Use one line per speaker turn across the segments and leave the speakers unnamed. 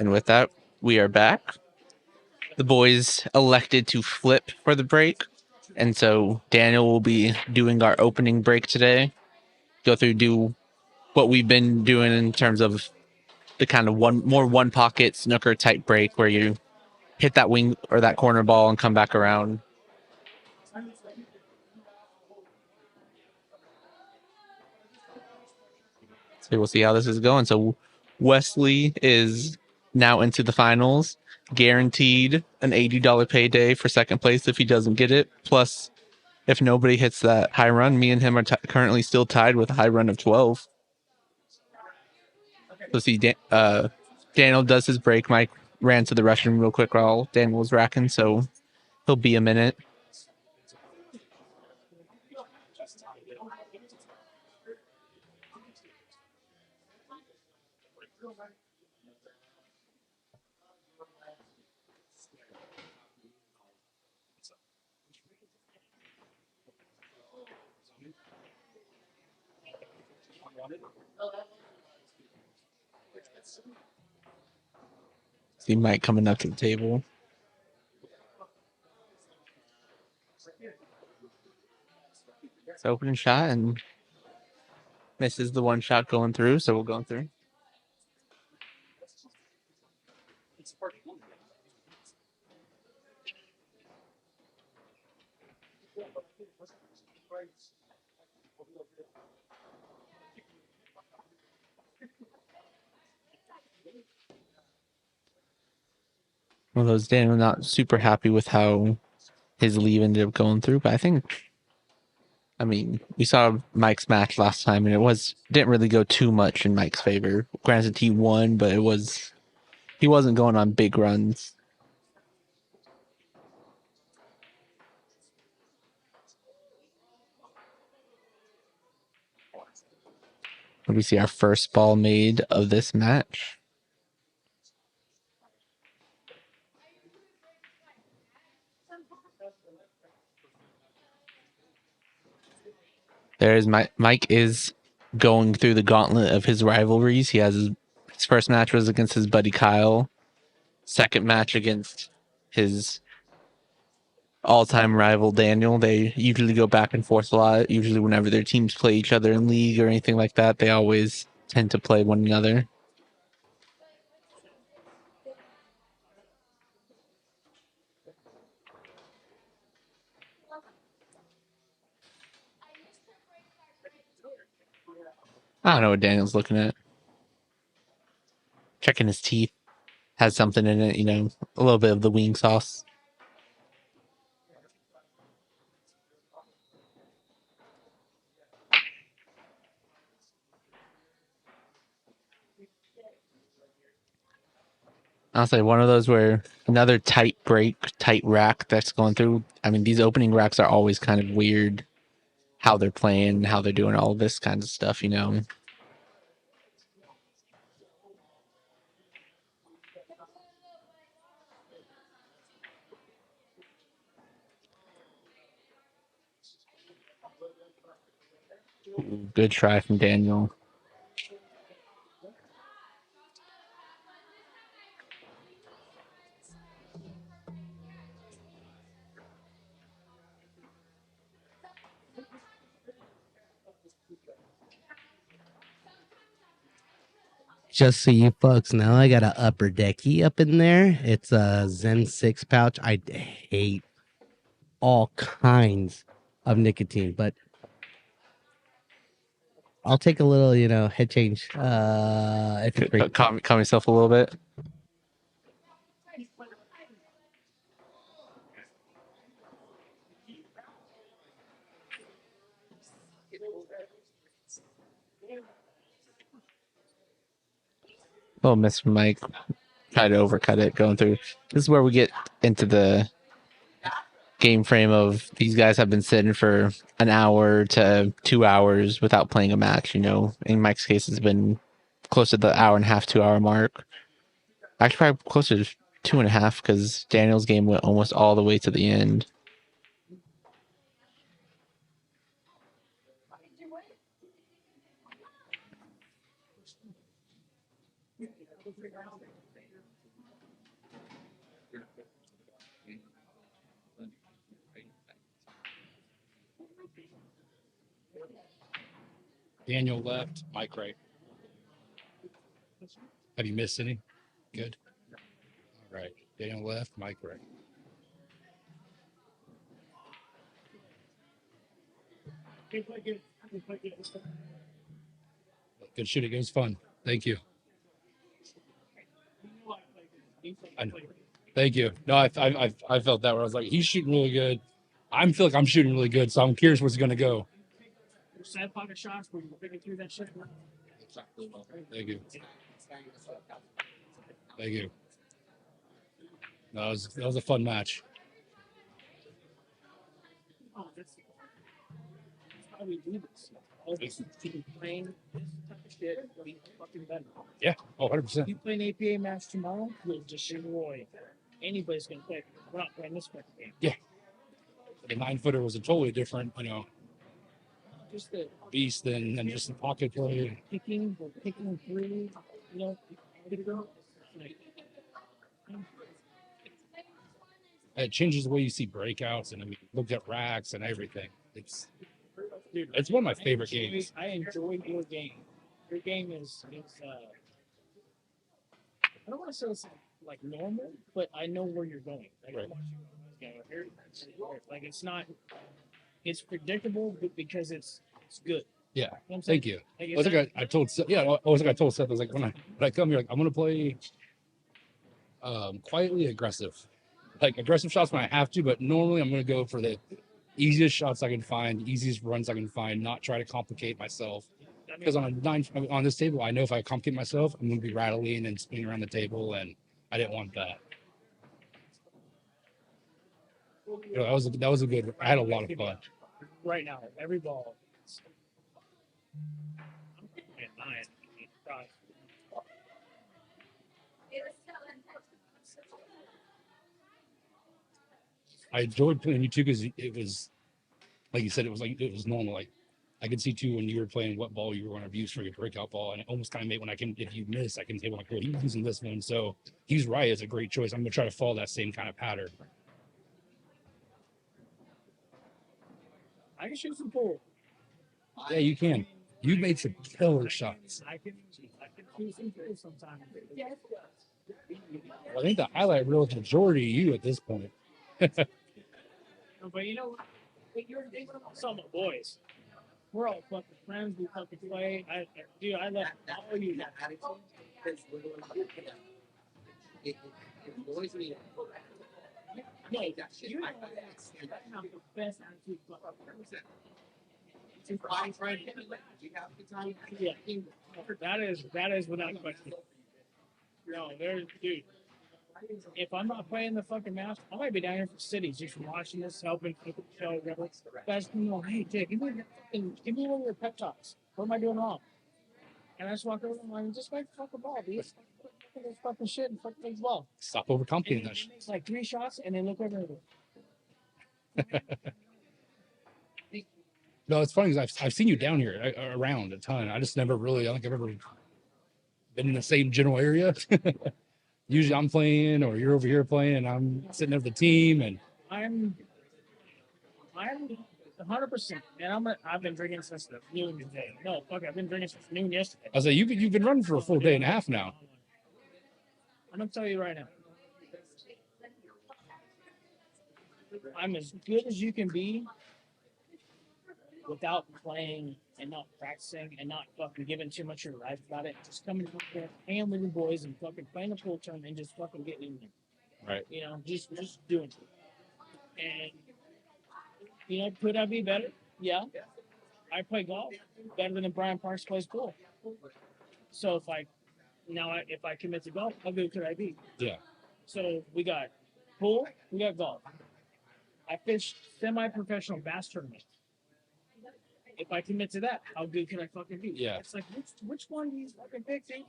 And with that, we are back. The boys elected to flip for the break. And so Daniel will be doing our opening break today. Do what we've been doing in terms of the kind of one pocket snooker type break where you hit that wing or that corner ball and come back around. So we'll see how this is going. So Wesley is now into the finals, guaranteed an $80 payday for second place if he doesn't get it. Plus, if nobody hits that high run, me and him are currently still tied with a high run of 12. So see, Daniel does his break. Mike ran to the restroom real quick while Daniel was racking, so he'll be a minute. See Mike coming up to the table. It's opening shot and misses the one shot going through, so we'll go through. One of those Daniel not super happy with how his leave ended up going through, but I mean, we saw Mike's match last time, and didn't really go too much in Mike's favor. Granted, he won, but he wasn't going on big runs. We see our first ball made of this match. There's Mike is going through the gauntlet of his rivalries. He has his first match was against his buddy Kyle. Second match against his all-time rival Daniel. They usually go back and forth a lot. Usually whenever their teams play each other in league or anything like that, they always tend to play one another. I don't know what Daniel's looking at. Checking his teeth. Has something in it, a little bit of the wing sauce. I'll say one of those where another tight break, tight rack that's going through. I mean, these opening racks are always kind of weird how they're playing, how they're doing all this kind of stuff. Good try from Daniel.
Just so you folks know, I got an upper decky up in there. It's a Zen 6 pouch. I hate all kinds of nicotine, but I'll take a little, head change. If it's free.
Calm yourself a little bit. Little miss from Mike. Try to overcut it going through. This is where we get into the game frame of these guys have been sitting for an hour to 2 hours without playing a match. In Mike's case, it's been close to the hour and a half, 2 hour mark. Actually, probably closer to 2.5 because Daniel's game went almost all the way to the end.
Daniel left, Mike right. Have you missed any? Good. All right. Daniel left, Mike right. Good shooting. It was fun. Thank you. Thank you. No, I felt that where I was like, he's shooting really good. I feel like I'm shooting really good, so I'm curious what's going to go.
Side pocket shots where you're picking through that shit.
Thank you. Thank you. No, that was a fun match.
Oh, that's how we do this. Always keep playing this type of shit. Be fucking better.
Yeah. Oh, 100%.
You play an APA match tomorrow, you'll destroy. Anybody's gonna play. We're not playing this fucking game.
Yeah. The 9-footer was a totally different,
Just the
beast than just the pocket play.
picking, we're picking through. You know, like,
It changes the way you see breakouts, and I mean, look at racks and everything. It's
dude,
one of my favorite games.
I enjoy your game. Your game is I don't want to say it's like normal, but I know where you're going. Like,
Right.
Like it's not, it's predictable but because it's good.
Yeah.
You know what I'm
Thank
saying?
you.
Like,
I told Seth, I was like I told Seth, I was like, when I come here, like I'm gonna play quietly aggressive. Like aggressive shots when I have to, but normally I'm gonna go for the easiest shots I can find, easiest runs I can find, not try to complicate myself. Because on this table, I know if I complicate myself, I'm gonna be rattling and spinning around the table, and I didn't want that. That was a good. I had a lot of fun.
Right now, every ball. I'm at 9.
I enjoyed playing you too because it was, like you said, it was normal. Like I could see too when you were playing what ball you were going to use for your breakout ball, and it almost kind of made if you miss, I can say, well, he's using this one. So he's right. It's a great choice. I'm gonna try to follow that same kind of pattern.
I can shoot some pool.
Yeah, you can. You made some killer shots.
I can shoot some pool sometimes.
I think the highlight reel is majority of you at this point.
But you know, some of my boys, we're all fucking friends. We fucking play. I love all you guys. No, you know, have the best attitude. Yeah, that is without question. No, there's dude. If I'm not playing the fucking match, I might be down here for cities just watching this, helping people show whatever. Guys, hey, Jay, give me one of your pep talks. What am I doing wrong? And I just walk over and I'm like, just make the fucking ball, dude. Look at this fucking shit and fucking the ball.
Stop overcomplicating that shit.
It's like 3 shots and then look over there.
No, it's funny because I've seen you down here around a ton. I just never really, I don't think I've ever been in the same general area. Usually I'm playing or you're over here playing and I'm sitting there with the team and
I'm 100%. And I've been drinking since the noon today. No, fuck, I've been drinking since noon yesterday.
I was like, you've been running for a full day and a half now.
I'm gonna tell you right now. I'm as good as you can be without playing and not practicing and not fucking giving too much of your life about it. Just coming up there, hanging with your boys and fucking playing a pool tournament and just fucking getting in there.
Right.
You know, just doing it. And you know, could I be better? Yeah. I play golf better than Brian Parks plays pool. So if I commit to golf, how good could I be?
Yeah.
So we got pool, we got golf. I fished semi-professional bass tournament. If I commit to that, how good can I fucking be?
Yeah.
It's like which one do you fucking pick, dude?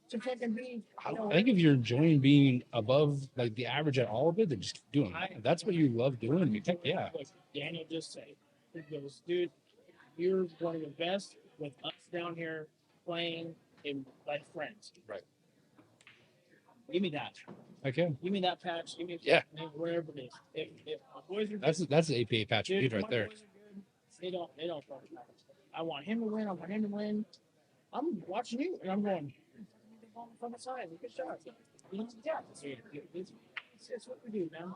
To fucking be.
I think if you're enjoying being above like the average at all of it, then just keep doing it. If that's what you love doing, you think, yeah.
Like Daniel just said, he goes, dude, you're one of the best with us down here playing in like friends.
Right.
Give me that.
Okay.
Give me that patch. Give me wherever it is. If my boys are
that's the APA patch
dude,
right there.
Good, they don't fucking matter. I want him to win. I want him to win. I'm watching you, and I'm going. From the side, good shot. Yeah, it's what we do, man.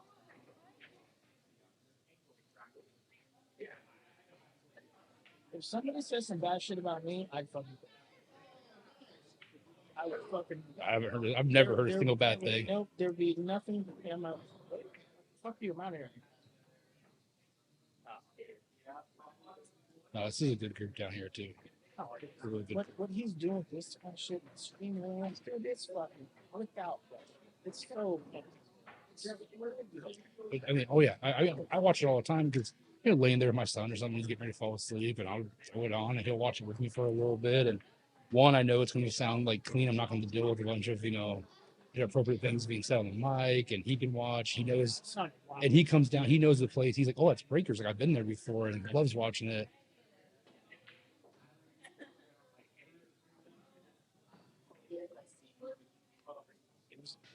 If somebody says some bad shit about me, I would fucking.
I haven't heard. I've never heard a single bad thing.
Nope, there'd be nothing. I'm like, fuck you, I'm out of here.
No, this is a good group down here too.
Oh,
Really good.
what he's doing with this kind of shit, screaming around, dude, it's fucking worked out, bro. It's so.
I mean, oh yeah, I watch it all the time because laying there with my son or something, he's getting ready to fall asleep, and I'll throw it on, and he'll watch it with me for a little bit. And one, I know it's going to sound like clean. I'm not going to deal with a bunch of inappropriate things being said on the mic, and he can watch. He knows, and he comes down. He knows the place. He's like, oh, it's Breakers. Like I've been there before, and loves watching it.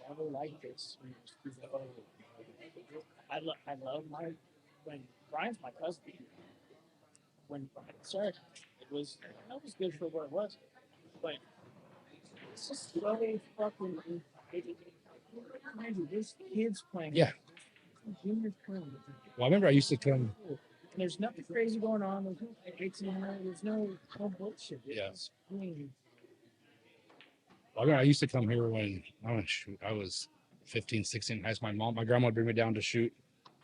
Never like this. I love when Brian's my cousin. When Brian started, that was good for what it was, but it's just so fucking. There's kids playing.
Yeah.
Juniors playing.
Well, I remember I used to come.
And there's nothing crazy going on. There's no 18. There's no bullshit.
Yeah.
I mean,
I used to come here when I was 15, 16. My grandma would bring me down to shoot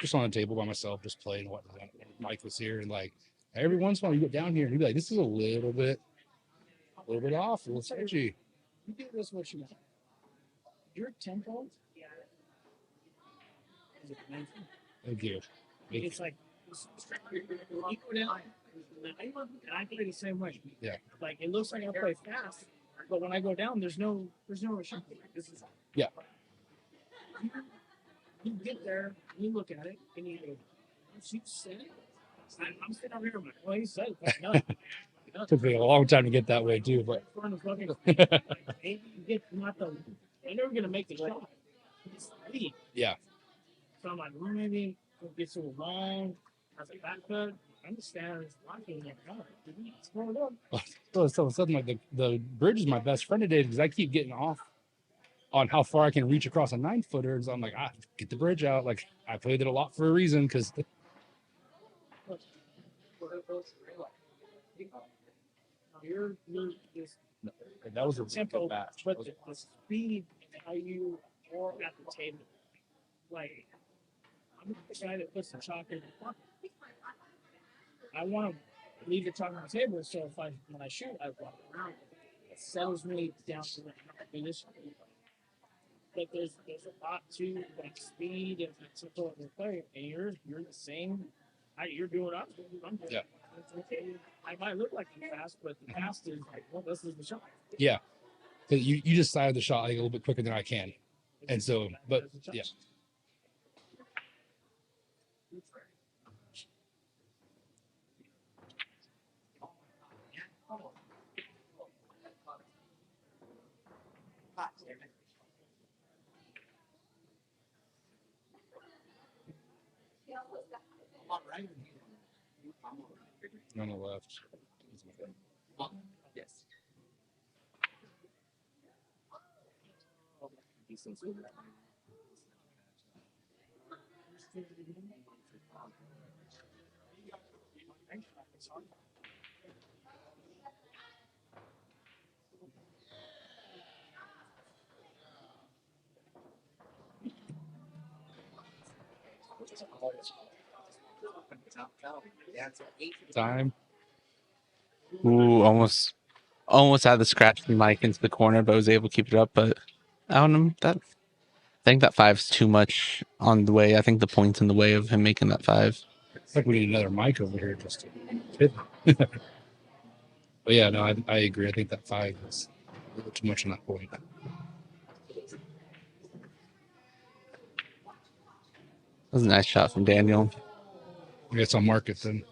just on a table by myself, just playing what Mike was here. And like every once in a while you get down here and you'd be like, this is a little bit off, a little edgy.
You do this what you want. Your tempo is amazing.
Thank you.
It's like you go down, and I play the same way.
Yeah.
Like it looks like I play fast, but when I go down, there's no rushing. This is
yeah.
You get there, you look at it, and you go, "She said it." I'm sitting over here, I'm like, well, he said it. No.
Took me a long time to get that way too, but
you get not the. They're never gonna make the shot. It's lead.
Yeah.
So I'm like, well, maybe it gets a little long. I was like, back foot. I'm just standing watching it. It's going up.
So all of a sudden, like the bridge is my best friend today because I keep getting off on how far I can reach across a 9-footer. So I'm like, get the bridge out. Like I played it a lot for a reason because.
You're just
That was a
tempo,
match.
but the speed, how you are at the table. Like, I'm the guy that puts the chalk in the pocket. I want to leave the chalk on the table, so when I shoot, I walk around. It settles me down to the position. But there's a lot to like speed and tempo of the play, and you're the same. You're doing up. I'm doing.
Yeah.
I might look like I'm fast, but the fast is like, well, this is the shot.
Yeah. Because you just decided the shot like a little bit quicker than I can. And so, but yeah. On the left.
Yes.
Time.
Ooh, almost had the scratch the mic into the corner, but was able to keep it up. But I don't know that. I think that 5's too much on the way. I think the point's in the way of him making that 5.
It's like we need another mic over here just to fit. But yeah, no, I agree. I think that 5 is a little too much on that point.
That was a nice shot from Daniel.
I guess I'll mark it then.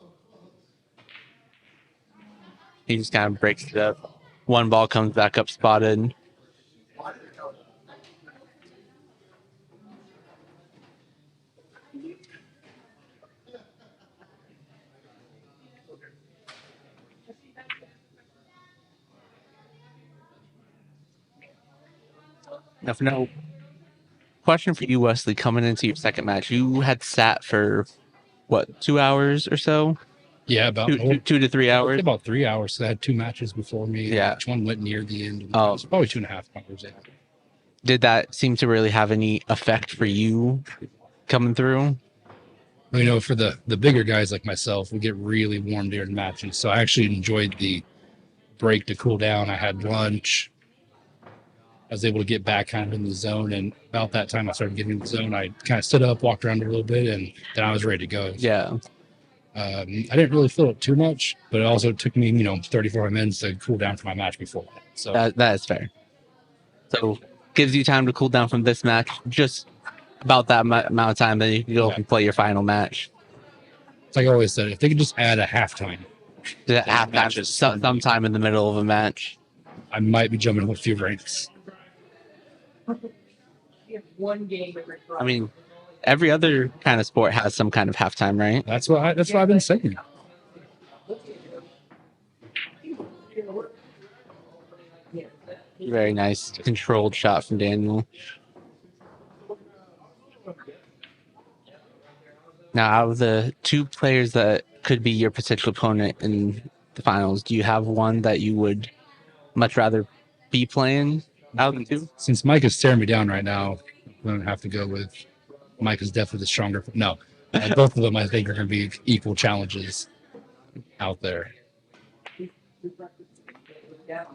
He just kind of breaks it up. One ball comes back up spotted. No. Question for you, Wesley, coming into your second match. You had sat for, what, 2 hours or so?
Yeah, about
2 to 3 hours?
about 3 hours. So I had 2 matches before me.
Yeah.
Each one went near the end.
Oh.
It was probably 2.5 hours. Yeah.
Did that seem to really have any effect for you coming through?
You know, for the bigger guys like myself, we get really warm during matches. So I actually enjoyed the break to cool down. I had lunch. I was able to get back kind of in the zone. And about that time I started getting in the zone, I kind of stood up, walked around a little bit, and then I was ready to go.
Yeah.
I didn't really feel it too much, but it also took me, 34 minutes to cool down for my match before that. So
that is fair. So gives you time to cool down from this match, just about that amount of time, then you can go and play your final match.
It's like I always said, if they could just add a halftime.
Halftime, sometime in the middle of a match.
I might be jumping a few ranks.
I mean, every other kind of sport has some kind of halftime, right?
That's what I've been saying.
Very nice controlled shot from Daniel. Now, out of the 2 players that could be your potential opponent in the finals, do you have one that you would much rather be playing out of the 2?
Since Mike is staring me down right now, I'm going to have to go with Mike is definitely the stronger. No, both of them I think are going to be equal challenges out there.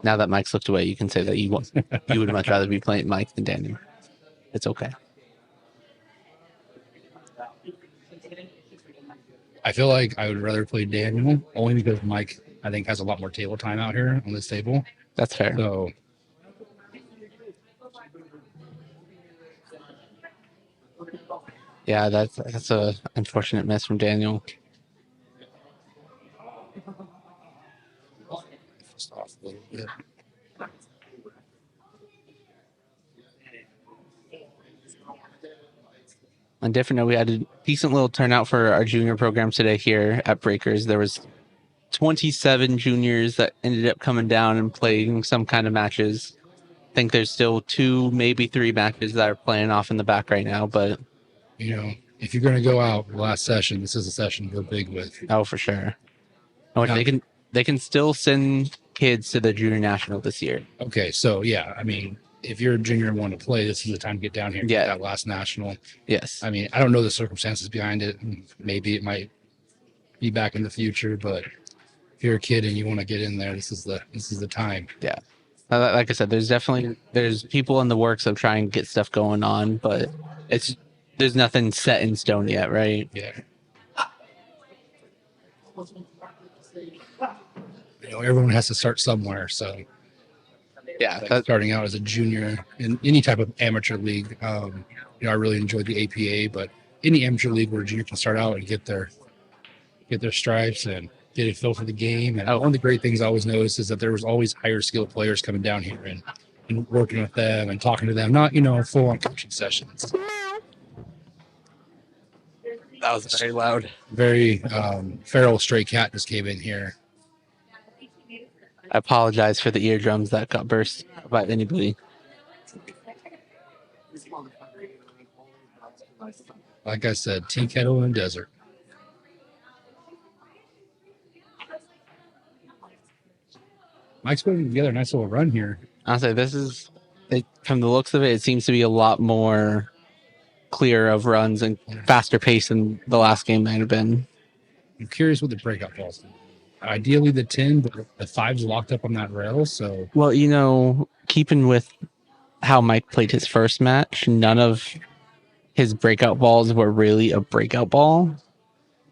Now that Mike's looked away, you can say that you would much rather be playing Mike than Daniel. It's okay.
I feel like I would rather play Daniel only because Mike, I think, has a lot more table time out here on this table.
That's fair.
So
yeah, that's a unfortunate miss from Daniel.
just off a little bit.
On a different note, we had a decent little turnout for our junior program today here at Breakers. There was 27 juniors that ended up coming down and playing some kind of matches. I think there's still 2, maybe 3 matches that are playing off in the back right now, but
if you're going to go out last session, this is a session to go big with.
Oh, for sure. They can still send kids to the junior national this year.
Okay, so yeah, I mean, if you're a junior and want to play, this is the time to get down here and get that last national.
Yes.
I mean, I don't know the circumstances behind it. Maybe it might be back in the future, but if you're a kid and you want to get in there, this is the time.
Yeah. Like I said, there's people in the works of trying to get stuff going on, but there's nothing set in stone yet, right?
Yeah. Everyone has to start somewhere, so
yeah.
Starting out as a junior in any type of amateur league, I really enjoyed the APA, but any amateur league where a junior can start out and get their stripes and get a feel for the game. And one of the great things I always noticed is that there was always higher skilled players coming down here and working with them and talking to them, not full on coaching sessions.
That was very loud.
Very feral stray cat just came in here.
I apologize for the eardrums that got burst by anybody.
Like I said, tea kettle in the desert. Mike's putting together a nice little run here.
I'll say from the looks of it, it seems to be a lot more clear of runs and faster pace than the last game might have been.
I'm curious what the breakout balls do. Ideally the 10, but the 5's locked up on that rail, so...
Well, keeping with how Mike played his first match, none of his breakout balls were really a breakout ball.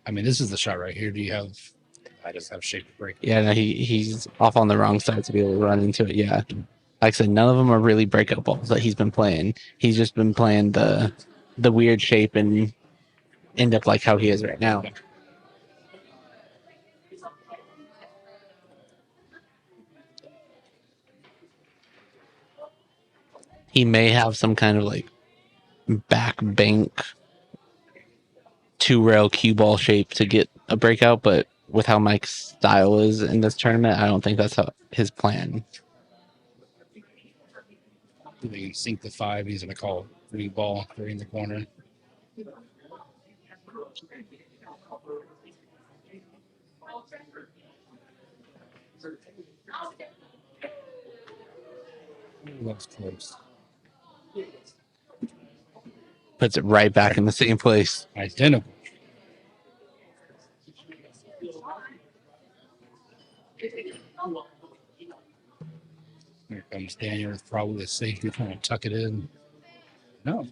I mean, this is the shot right here. I just have shape to break.
Yeah, no, he's off on the wrong side to be able to run into it, yeah. Like I said, none of them are really breakout balls that he's been playing. He's just been playing the weird shape and end up like how he is right now. He may have some kind of back bank 2-rail cue ball shape to get a breakout, but with how Mike's style is in this tournament, I don't think that's his plan.
They can sink the 5. He's going to call free ball right in the corner. That's close.
Puts it right back in the same place.
Identical. Here comes Daniel with probably a safety trying to tuck it in. No.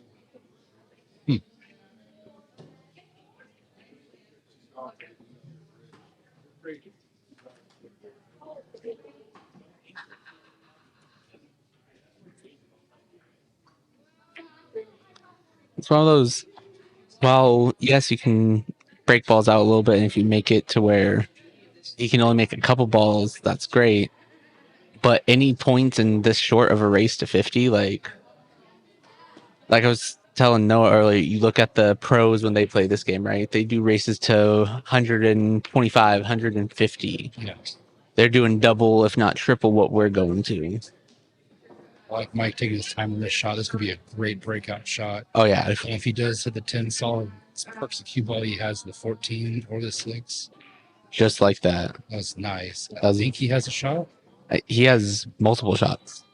It's one of those. Well, yes, you can break balls out a little bit, and if you make it to where you can only make a couple balls, that's great. But any points in this short of a race to 50, like I was telling Noah earlier, you look at the pros when they play this game, right? They do races to 125, 150.
Yeah.
They're doing double, if not triple, what we're going to.
I like Mike taking his time on this shot. This could be a great breakout shot.
Oh, yeah.
And if he does hit the 10 solid, perks the cue ball he has the 14 or the 6.
Just like that.
That's nice. I
That's-
think he has a shot.
He has multiple shots.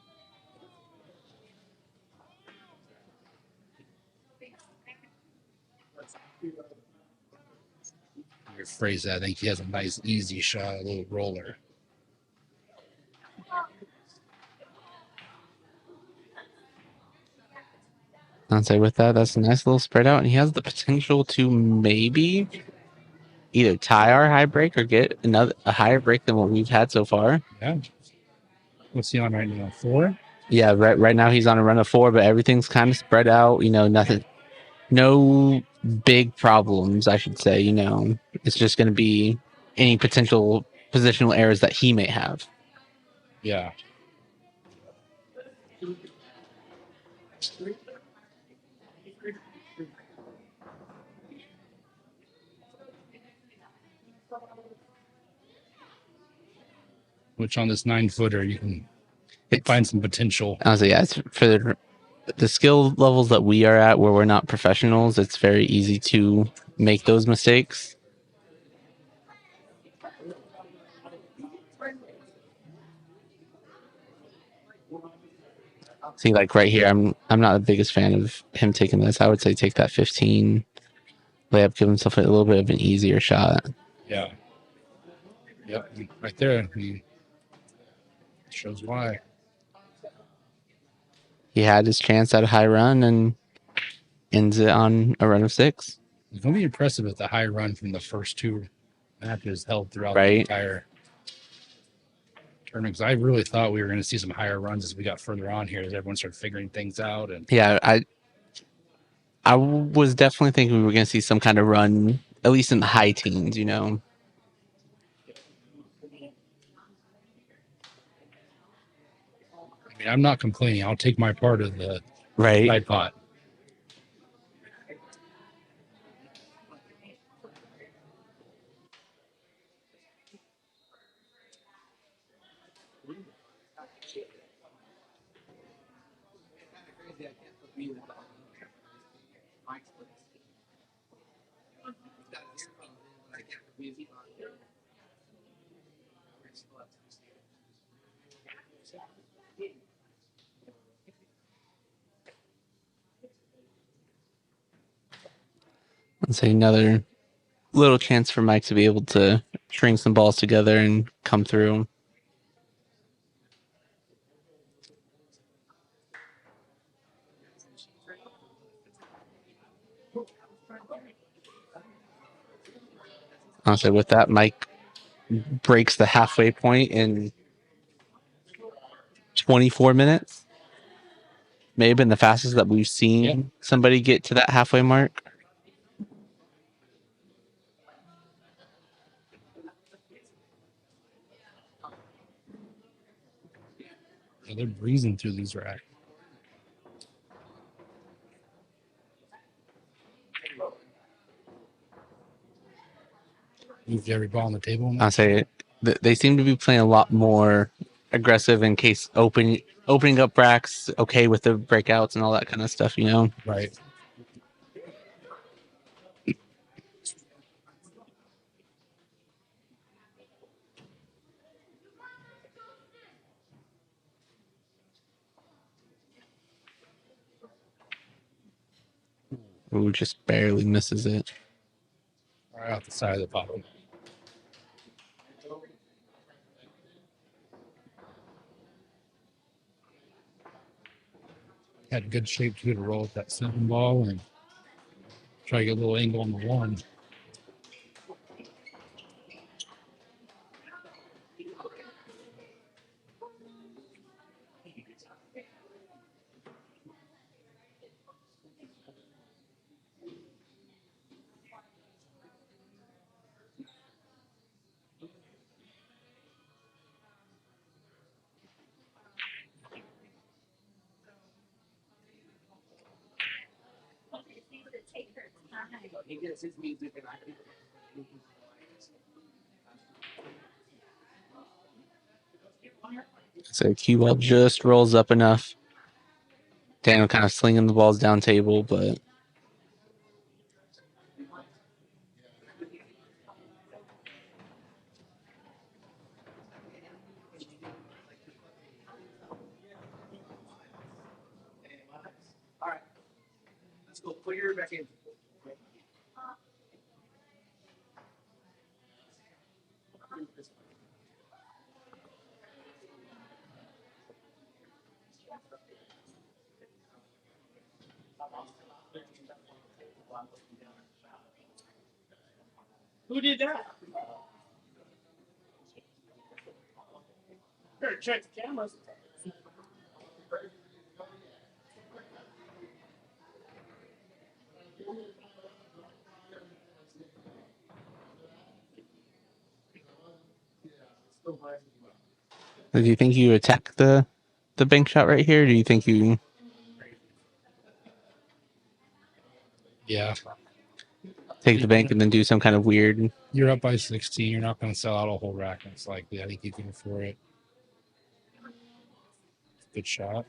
Rephrase that. I think he has a nice, easy shot, a little roller.
I'd say with that, that's a nice little spread out, and he has the potential to maybe either tie our high break or get a higher break than what we've had so far.
Yeah. What's he on right now? 4?
Yeah, right now he's on a run of 4, but everything's kind of spread out. Nothing, no big problems, I should say. It's just going to be any potential positional errors that he may have.
Yeah. Which on this 9-footer, you can find some potential.
Honestly, yeah, it's for the skill levels that we are at, where we're not professionals. It's very easy to make those mistakes. See, like right here, I'm not the biggest fan of him taking this. I would say take that 15 layup, give himself a little bit of an easier shot.
Yeah. Yep. Right there. He shows why.
He had his chance at a high run and ends it on a run of 6.
It's going to be impressive if the high run from the first 2 matches held throughout the
Right.
entire tournament. Because I really thought we were going to see some higher runs as we got further on here, as everyone started figuring things out. And
Yeah, I was definitely thinking we were going to see some kind of run, at least in the high teens.
I mean, I'm not complaining. I'll take my part of the
Right.
side pot.
Let's say another little chance for Mike to be able to string some balls together and come through. Honestly, with that, Mike breaks the halfway point in 24 minutes. May have been the fastest that we've seen somebody get to that halfway mark.
Yeah, they're breezing through these racks. Moved every ball on the table.
I'll say they seem to be playing a lot more aggressive in case opening up racks, okay with the breakouts and all that kind of stuff, you know.
Right.
Ooh, just barely misses it.
Right off the side of the bottom. Had good shape to roll with that 7 ball and try to get a little angle on the 1.
So cue ball just rolls up enough. Daniel kind of slinging the balls down table, but
Who did that? Better check the cameras.
do you think you attack the bank shot right here? Or do you think you
Yeah.
take the bank and then do some kind of weird?
You're up by 16. You're not going to sell out a whole rack. It's likely. I think you can afford it. Good shot.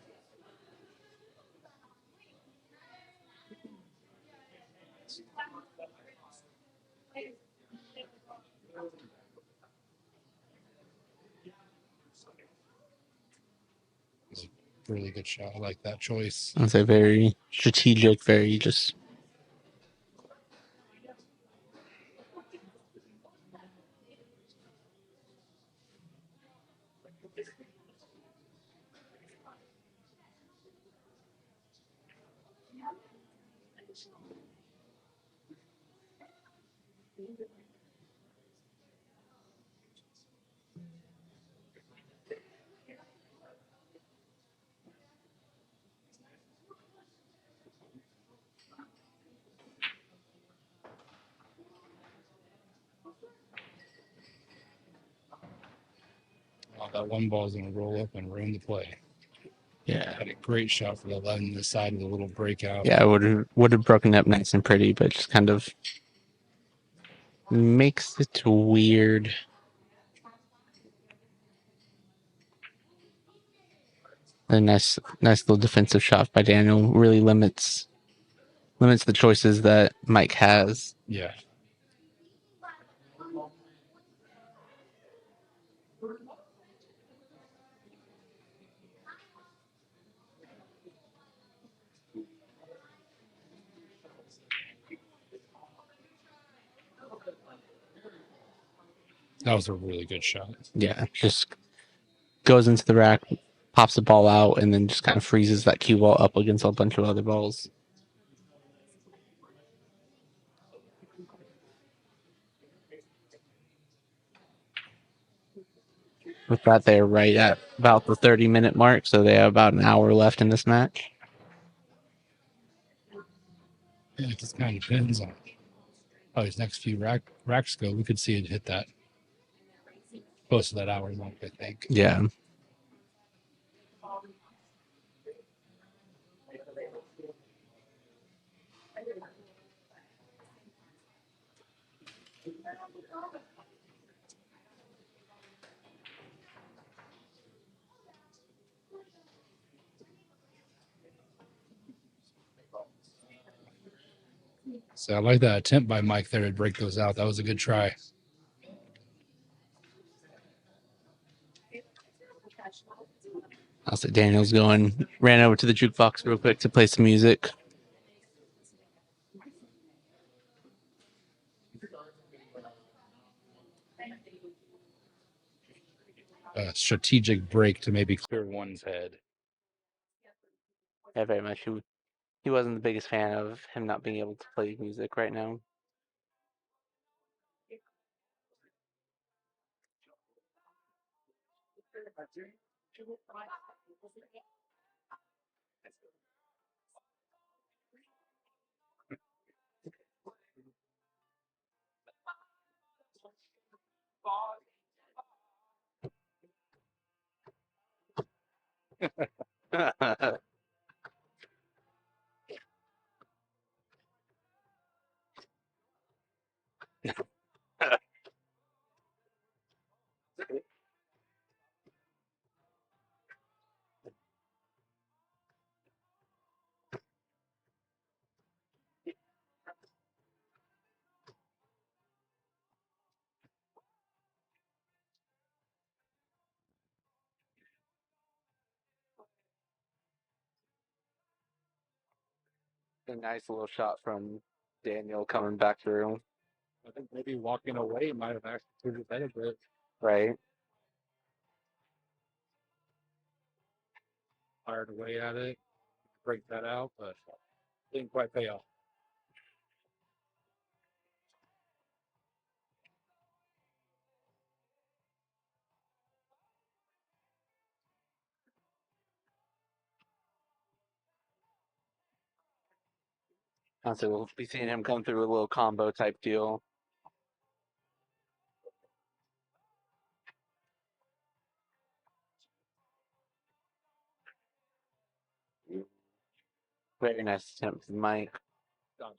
It's a really good shot. I like that choice.
I'd say very strategic, very just.
Oh, that 1 ball is going to roll up and ruin the play.
Yeah.
Had a great shot for the 11 the side of the little breakout.
Yeah, would have broken up nice and pretty, but just kind of makes it weird. A nice little defensive shot by Daniel. Really limits the choices that Mike has.
Yeah. That was a really good shot.
Yeah, just goes into the rack, pops the ball out, and then just kind of freezes that cue ball up against a bunch of other balls. With that, they're right at about the 30-minute mark, so they have about an hour left in this match.
Yeah, it just kind of depends on how these next few racks go. We could see it hit that close to that hour mark, I think.
Yeah.
So I like that attempt by Mike there to break those out. That was a good try.
I'll say Daniel's ran over to the jukebox real quick to play some music.
A strategic break to maybe clear one's head.
Yeah, very much. He wasn't the biggest fan of him not being able to play music right now. A nice little shot from Daniel coming back through.
I think maybe walking away might have actually cleared his head a bit.
Right.
Fired away at it, break that out, but didn't quite pay off.
So we'll be seeing him come through a little combo type deal. Very nice attempt from Mike.
Done.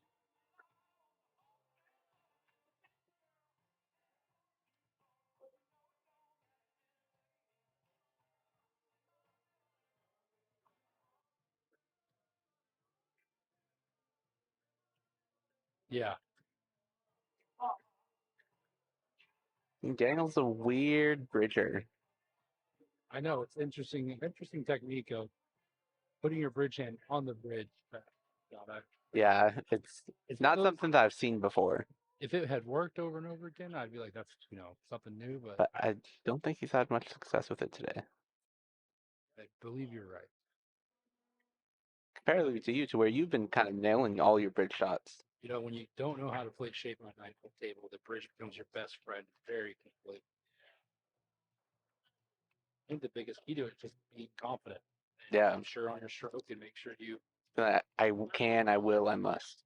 Yeah,
Daniel's a weird bridger.
I know it's interesting technique of putting your bridge hand on the bridge.
Yeah, it's
It's
not
those-
something that I've seen before,
If it had worked over and over again, I'd be like, that's something new. But
but I don't think he's had much success with it today.
I believe you're right.
Comparatively to you, to where you've been kind of nailing all your bridge shots.
When you don't know how to play shape on a 9-foot table, the bridge becomes your best friend very quickly. I think the biggest key to it is just being confident.
Yeah,
I'm sure on your stroke and make sure you.
I can, I will, I must.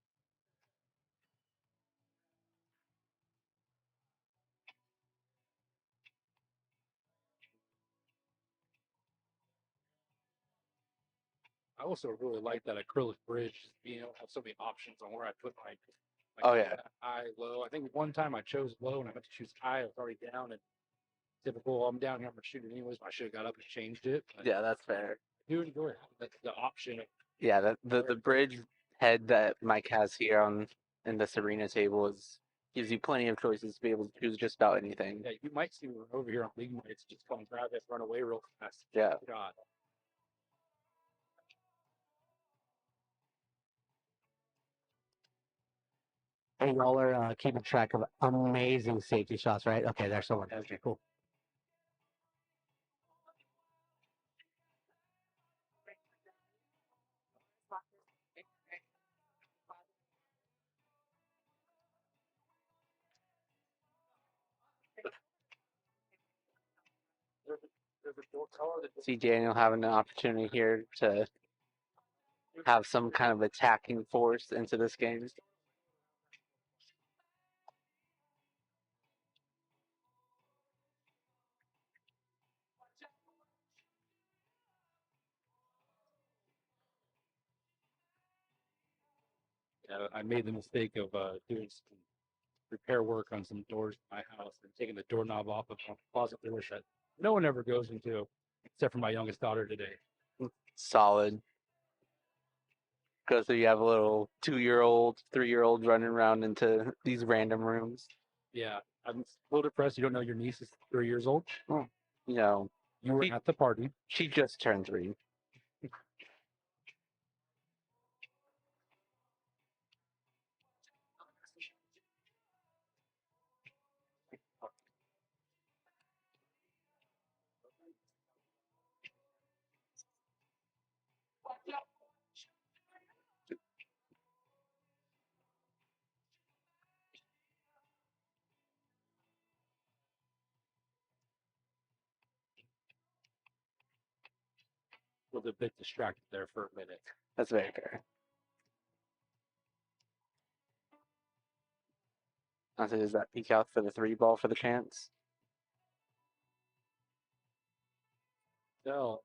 I also really like that acrylic bridge, being able to have so many options on where I put my
Oh yeah,
high, low. I think one time I chose low and I meant to choose high. I was already down and typical. I'm down here. I'm gonna shoot it anyways. I should have got up and changed it. But
yeah, that's fair.
I do enjoy the option.
Yeah, the bridge head that Mike has here on in this arena table gives you plenty of choices to be able to choose just about anything.
Yeah, you might see me over here on league nights, just come grab it, run away real fast.
Yeah.
God.
And y'all are keeping track of amazing safety shots, right? Okay, there's someone. Okay, cool.
See Daniel having an opportunity here to have some kind of attacking force into this game.
I made the mistake of doing some repair work on some doors in my house and taking the doorknob off of a closet door that no one ever goes into, except for my youngest daughter today.
Solid. Go so you have a little 2-year-old, 3-year-old running around into these random rooms.
Yeah, I'm a little depressed. You don't know your niece is 3 years old.
You know,
You were at the party.
she just turned 3.
Was a bit distracted there for a minute.
That's very fair. I said, is that peek out for the 3 ball for the chance?
No,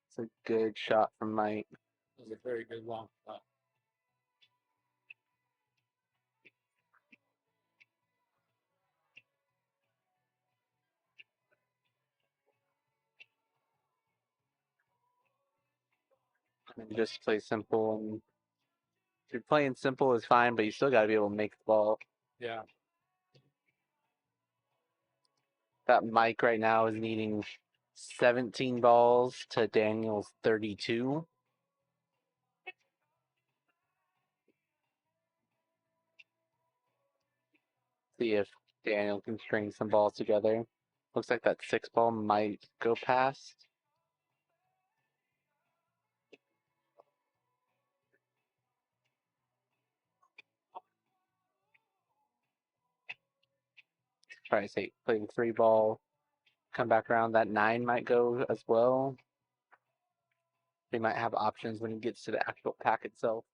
It's a good shot from Mike.
it was a very good long shot.
And just play simple. And if you're playing simple is fine, but you still got to be able to make the ball.
Yeah,
That Mike right now is needing 17 balls to Daniel's 32. See if Daniel can string some balls together. Looks like that 6 ball might go past. Probably say playing 3 ball, come back around. That 9 might go as well. They might have options when he gets to the actual pack itself.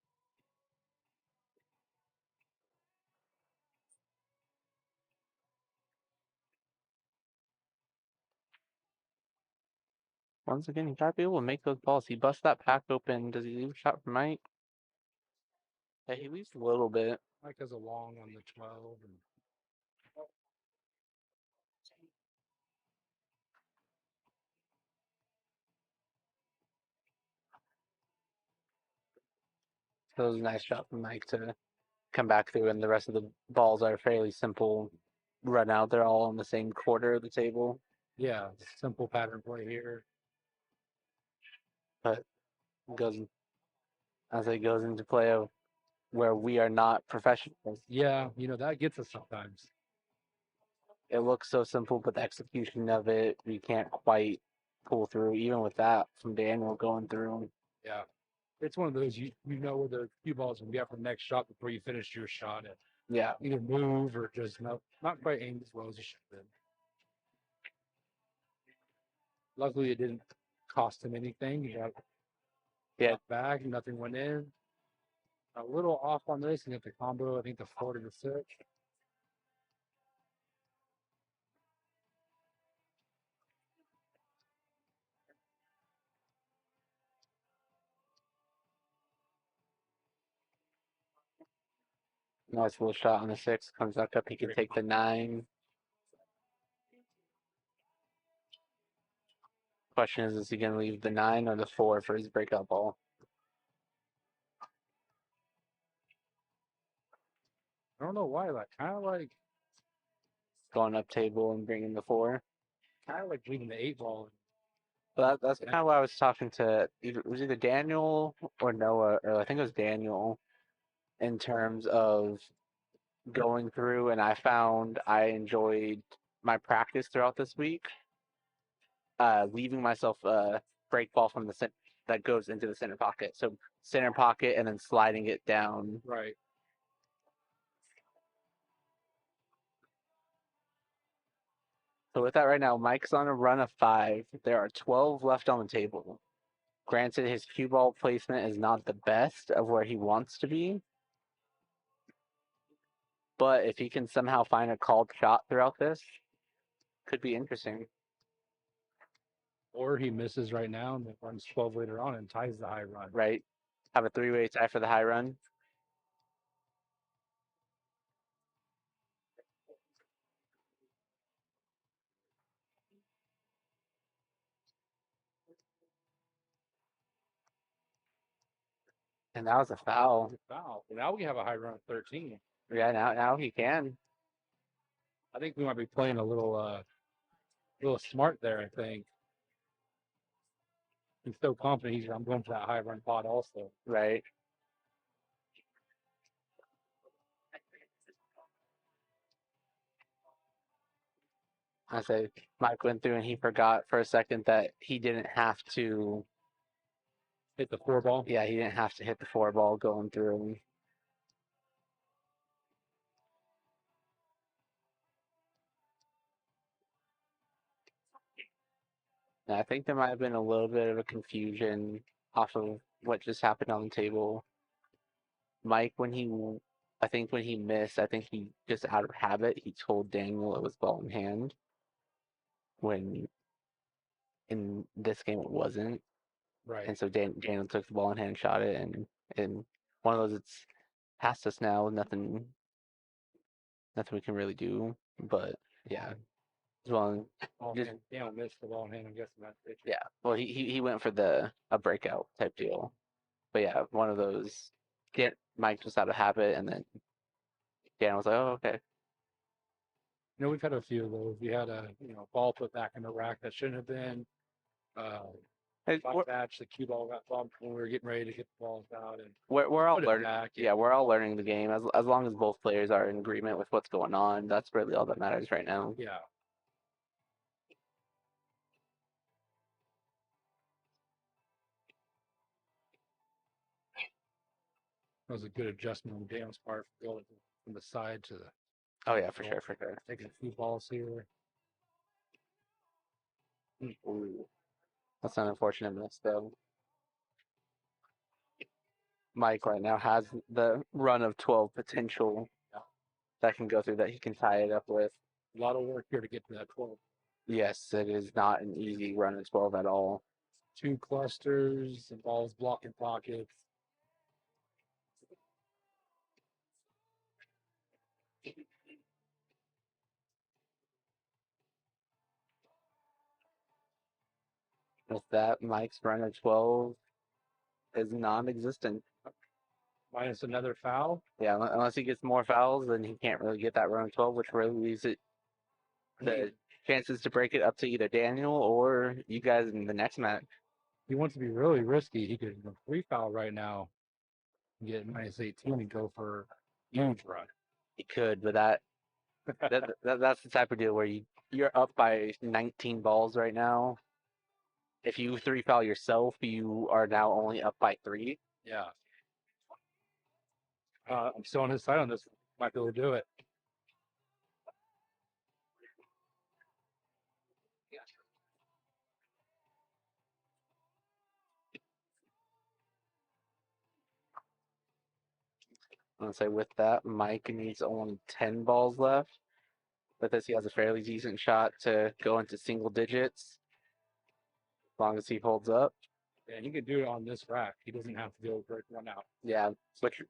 Once again, he got to be able to make those balls. He busts that pack open. Does he leave a shot for Mike? Yeah, he leaves a little bit.
Mike has a long on the 12. And
So it was a nice shot from Mike to come back through, and the rest of the balls are fairly simple run out. They're all on the same quarter of the table,
yeah, simple pattern play here.
but goes as it goes into play of where we are not professionals.
Yeah, that gets us sometimes.
It looks so simple, but the execution of it, we can't quite pull through. Even with that, from Daniel going through.
Yeah, it's one of those you know where the cue balls will be up for the next shot before you finish your shot and
Yeah,
either move or just not quite aimed as well as you should have been. Luckily, it didn't cost him anything. He got
yeah.
back, nothing went in. A little off on this, and get the combo. I think the 4 to the 6.
Nice little shot on the 6. Comes back up. He can take the 9. Question is he going to leave the 9 or the 4 for his breakout ball?
I don't know why, kind of like
Going up table and bringing the 4.
leaving the 8 ball.
But that's kind of why I was talking to it was either Daniel or Noah, or I think it was Daniel, in terms of going through, and I found I enjoyed my practice throughout this week, leaving myself a break ball from the center that goes into the center pocket. So center pocket and then sliding it down.
Right.
So with that right now, Mike's on a run of 5. There are 12 left on the table. Granted, his cue ball placement is not the best of where he wants to be. But if he can somehow find a called shot throughout this, could be interesting.
Or he misses right now and then runs 12 later on and ties the high run.
Right? Have a 3-way tie for the high run. And that was a foul.
Foul. Now we have a high run of 13.
Yeah, now he can.
I think we might be playing a little smart there. I think he's so confident. I'm going for that high run pod also.
Right. I say Mike went through and he forgot for a second that he didn't have to
Hit the 4 ball.
Yeah, he didn't have to hit the 4 ball going through. And I think there might have been a little bit of a confusion off of what just happened on the table. Mike, I think when he missed, I think he just out of habit, he told Daniel it was ball in hand. When in this game it wasn't.
Right.
And so Daniel took the ball in hand, shot it, and one of those, it's past us now. Nothing we can really do. But yeah, well, just
Daniel missed the ball in hand. I'm guessing that's it.
yeah. Well, he went for a breakout type deal. But yeah, one of those. Mike just out of habit, and then Dan was like, "Oh, okay."
We've had a few of those. We had a ball put back in the rack that shouldn't have been.
Hey,
Match, the cue ball got bumped when we were getting ready to get the balls out, and
we're all
put it
learning.
back.
Yeah, we're all learning the game. As long as both players are in agreement with what's going on, that's really all that matters right now.
Yeah. That was a good adjustment on Dan's part, going from the side to the.
Oh yeah, for sure.
Taking a few balls here.
Ooh. That's an unfortunate miss, though. Mike right now has the run of 12 potential that can go through that he can tie it up with.
A lot of work here to get to that 12.
Yes, it is not an easy run of 12 at all.
2 clusters and balls blocking pockets.
With that, Mike's run of 12 is non-existent.
Minus another foul.
Yeah, unless he gets more fouls, then he can't really get that run of 12, which really leaves the chances to break it up to either Daniel or you guys in the next match.
He wants to be really risky. He could free foul right now, get minus 18 and go for a huge run.
He could, but that's the type of deal where you're up by 19 balls right now. If you 3 foul yourself, you are now only up by 3.
Yeah. I'm still on his side on this. Might be able to do it.
I'm gonna say with that, Mike needs only 10 balls left. With this, he has a fairly decent shot to go into single digits, as long as he holds up.
And he could do it on this rack. He doesn't have to go break one out.
Yeah,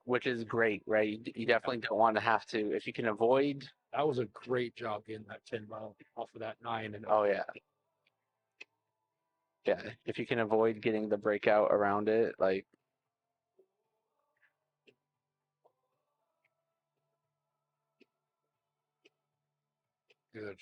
which is great, right? You definitely don't want to have to. If you can avoid.
That was a great job getting that 10 ball off of that 9. And
Oh yeah. Yeah, if you can avoid getting the breakout around it, like.
Good.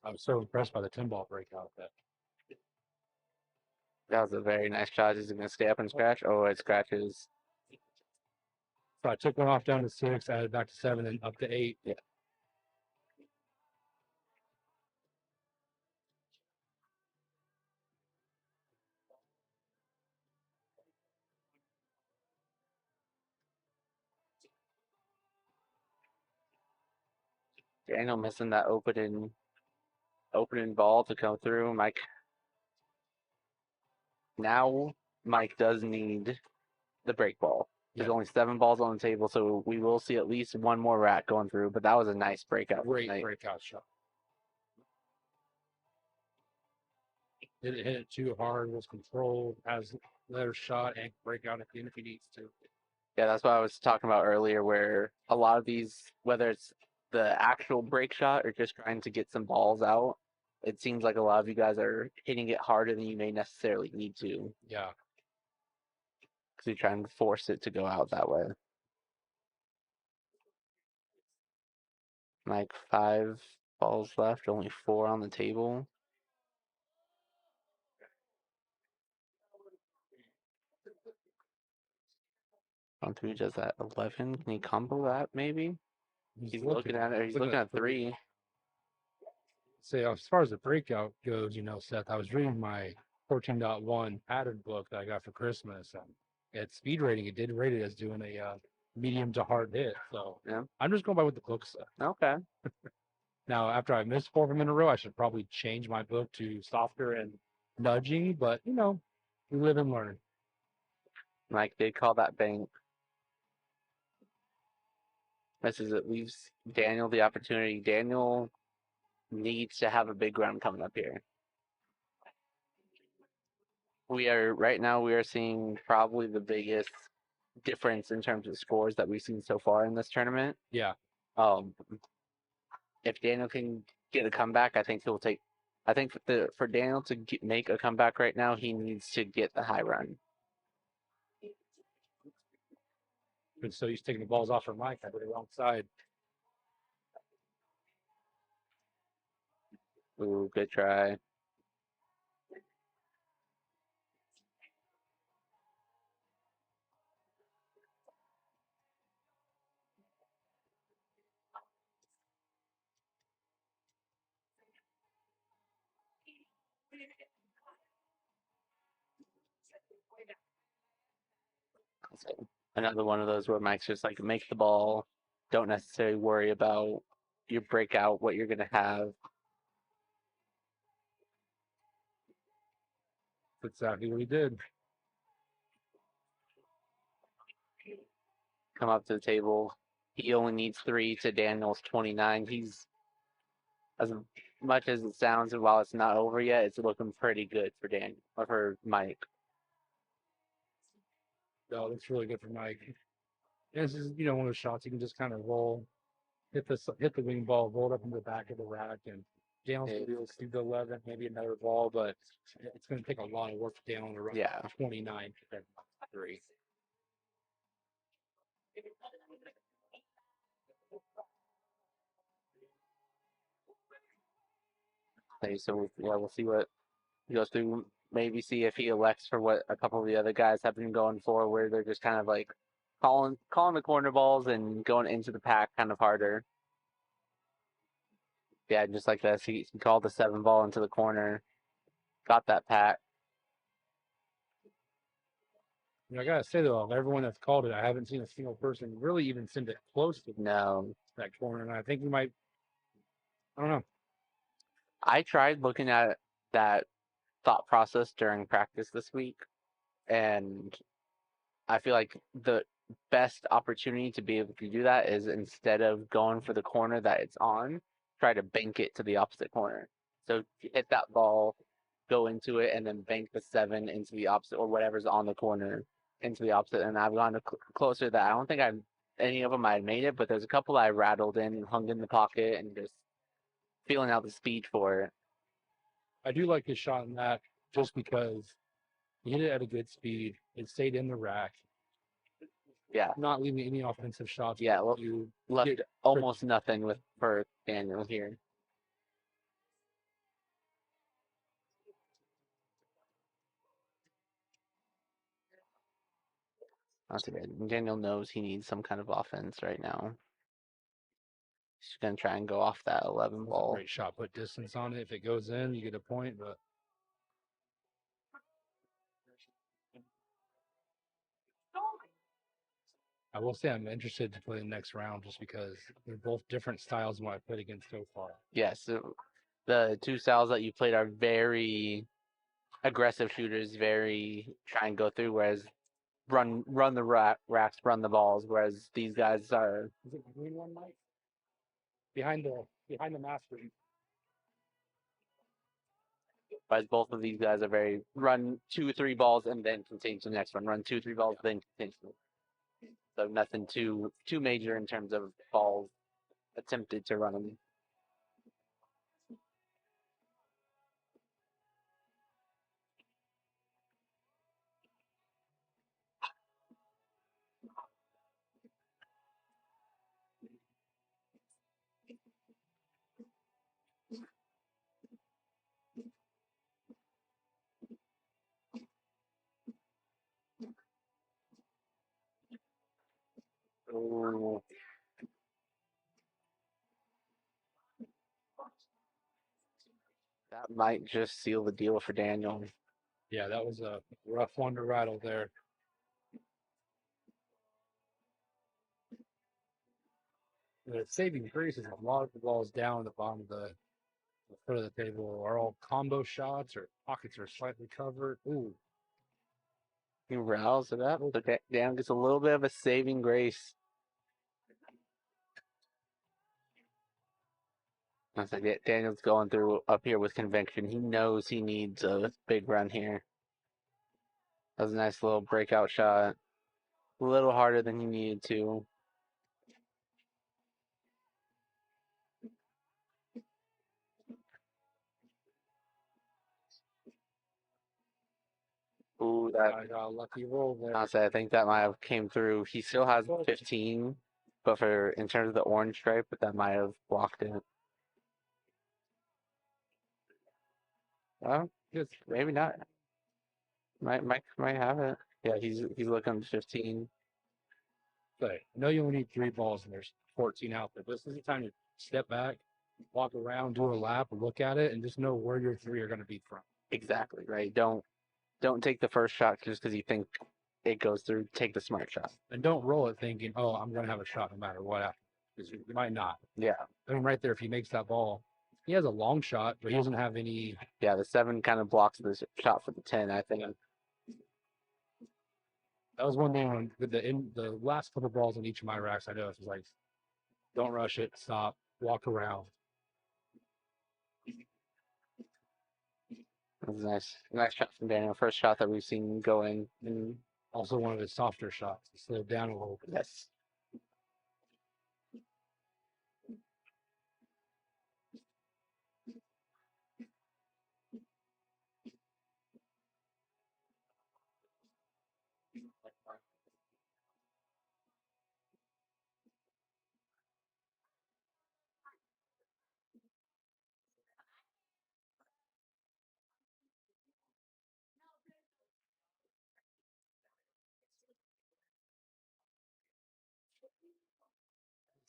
I was so impressed by the 10 ball breakout
That was a very nice shot. Is it going to stay up and scratch? Oh, it scratches.
So I took one off down to 6, added back to 7, and up to 8.
Yeah. Daniel missing that opening ball to come through. Mike. Now Mike does need the break ball. There's only 7 balls on the table, so we will see at least one more rack going through. But that was a nice breakout.
Great breakout shot. Didn't hit it too hard. Was controlled. Has letter shot and breakout if he needs to.
Yeah, that's what I was talking about earlier, where a lot of these, whether it's the actual break shot or just trying to get some balls out, it seems like a lot of you guys are hitting it harder than you may necessarily need to.
Yeah.
Because you're trying to force it to go out that way. Like 5 balls left, only 4 on the table. On 3 does that 11. Can he combo that maybe? He's looking at it. He's looking at 3.
Say, as far as the breakout goes, Seth, I was reading my 14.1 pattern book that I got for Christmas, and at speed rating, it did rate it as doing a medium to hard hit. So
Yeah.
I'm just going by what the book said.
Okay.
Now, after I missed 4 of them in a row, I should probably change my book to softer and nudgy, but we live and learn.
Mike did call that bank. It leaves Daniel the opportunity. Daniel needs to have a big run coming up here. Right now we are seeing probably the biggest difference in terms of scores that we've seen so far in this tournament.
Yeah.
If Daniel can get a comeback, I think he'll take. I think for Daniel to make a comeback right now, he needs to get the high run.
And so he's taking the balls off for Mike. I did the wrong side.
Ooh, good try. Another one of those where Mike's just like make the ball, don't necessarily worry about your breakout, what you're gonna have.
That's exactly what he did.
Come up to the table. He only needs 3 to Daniel's 29. He's as much as it sounds, and while it's not over yet, it's looking pretty good for Daniel or for Mike.
No, that's really good for Mike. And this is, one of those shots you can just kind of roll, hit the wing ball, roll it up into the back of the rack, and Daniel's going to be able to do the 11, maybe another ball, but it's going to take a lot of work for Daniel to run 29 compared to 3.
Okay, so we'll see what he goes through. Maybe see if he elects for what a couple of the other guys have been going for, where they're just kind of like calling the corner balls and going into the pack kind of harder. Yeah, just like this. He called the 7 ball into the corner, got that pack.
I gotta say though, of everyone that's called it, I haven't seen a single person really even send it close to that corner, and I think we might. I don't know.
I tried looking at that thought process during practice this week, and I feel like the best opportunity to be able to do that is instead of going for the corner that it's on, try to bank it to the opposite corner. So hit that ball, go into it, and then bank the 7 into the opposite or whatever's on the corner into the opposite. And I've gone to closer to that. I don't think any of them I made it, but there's a couple I rattled in and hung in the pocket and just feeling out the speed for it.
I do like his shot in that just because he hit it at a good speed. It stayed in the rack.
Yeah.
Not leaving any offensive shots.
Yeah, well,
you
left almost nothing for Daniel here. That's good. Daniel knows he needs some kind of offense right now. He's gonna try and go off that 11 ball.
Great shot. Put distance on it. If it goes in, you get a point. But I will say I'm interested to play the next round just because they're both different styles than what I played against so far.
Yes, the 2 styles that you played are very aggressive shooters, very try and go through, whereas run the racks, run the balls, whereas these guys are.
Is it the green one, Mike? Behind the master.
Whereas both of these guys are very run 2, 3 balls and then continue to the next one. Run 2, 3 balls, then continue. So nothing too major in terms of balls attempted to run him. Ooh. That might just seal the deal for Daniel.
Yeah, that was a rough one to rattle there. The saving grace is a lot of the balls down at the bottom of the foot of the table are all combo shots or pockets are slightly covered. Ooh,
He roused it up. So Daniel gets a little bit of a saving grace. I think Daniel's going through up here with conviction. He knows he needs a big run here. That was a nice little breakout shot. A little harder than he needed to. Ooh,
I got a lucky roll there.
honestly, I think that might have came through. He still has 15, but for in terms of the orange stripe, but that might have blocked it. Well,
Just
maybe not. Might have it. Yeah, he's looking 15.
say, I know you only need 3 balls and there's 14 out there. This is the time to step back, walk around, do a lap, look at it, and just know where your 3 are going to be from.
Exactly right. Don't take the first shot just because you think it goes through. Take the smart shot.
And don't roll it thinking, oh, I'm going to have a shot no matter what after. Because you might not.
Yeah,
I mean, right there, if he makes that ball, he has a long shot, but he doesn't have any.
yeah. The 7 kind of blocks the shot for the 10. I think.
That was one thing on the last couple balls on each of my racks. I noticed was like, don't rush it, stop, walk around.
That was nice shot from Daniel. First shot that we've seen going. And
Also, one of his softer shots. He slowed down a little bit.
yes.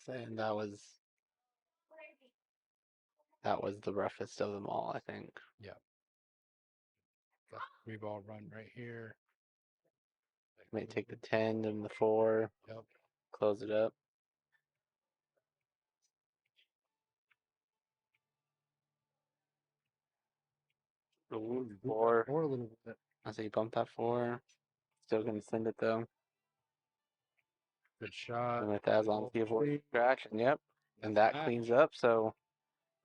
And that was the roughest of them all, I think.
Yeah. Got the 3-ball run right here.
May take the 10 and the 4.
Yep.
Close it up. Ooh, 4.
4 a little bit.
I say bump that 4. Still gonna send it though.
Good shot.
And with that, as long as he avoids distraction, yep. And that cleans up. So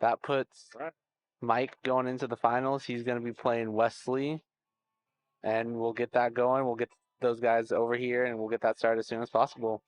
that puts Mike going into the finals. He's gonna be playing Wesley, and we'll get that going. We'll get those guys over here, and we'll get that started as soon as possible.